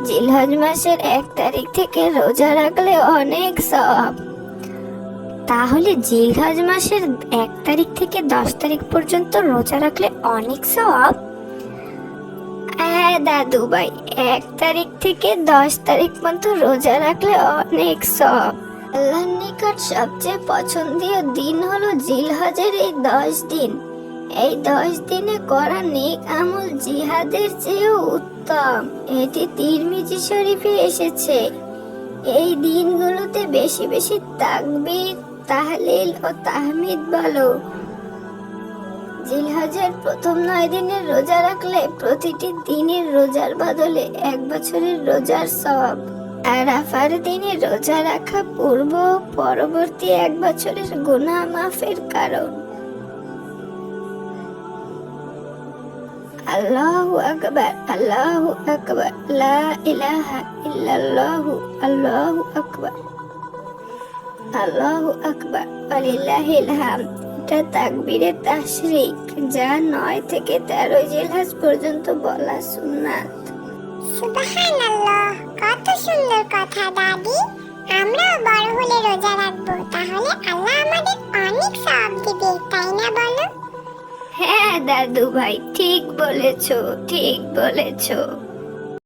জিলহজ মাসের 1 তারিখ থেকে রোজা রাখলে অনেক সওয়াব। তাহলে জিলহজ মাসের 1 তারিখ থেকে 10 তারিখ পর্যন্ত রোজা রাখলে অনেক সওয়াব? হ্যাঁ দাদু ভাই, 1 তারিখ থেকে 10 তারিখ পর্যন্ত রোজা রাখলে অনেক সওয়াব। আল্লাহর নিকট সবচেয়ে পছন্দীয় দিন হলো জিলহজের এই 10 দিন। এই 10 দিনে করা নেক আমল জিহাদের চেয়েও উত্তম। এটি তিরমিজি শরীফে এসেছে। এই দিনগুলোতে বেশি বেশি তাকবীর, তাহলিল ও তাহমিদ বলো। জিলহজের প্রথম 9 দিনের রোজা রাখলে প্রতিটি দিনের রোজার বদলে 1 বছরের রোজার সওয়াব। আরাফার দিনে রোজা রাখা পূর্ব ও পরবর্তী 1 বছরের গুনাহ মাফের কারণ। আল্লাহু আকবার, আল্লাহু আকবার, লা ইলাহা ইল্লাল্লাহু, আল্লাহু আকবার, আল্লাহু আকবার, ওয়ালিল্লাহিল হামদ। এটা তাকবীরে তাশরিক, যা 9 থেকে 13 জিলহজ পর্যন্ত বলা সুন্নাত। সুবহানাল্লাহ, কত সুন্দর কথা দাদি। আমরাও বড় হলে রোজা রাখবো, তাহলে আল্লাহ আমাদের অনেক সওয়াব দিবে, তাই না বলো? হ্যাঁ দাদু ভাই, ঠিক বলেছো, ঠিক বলেছো।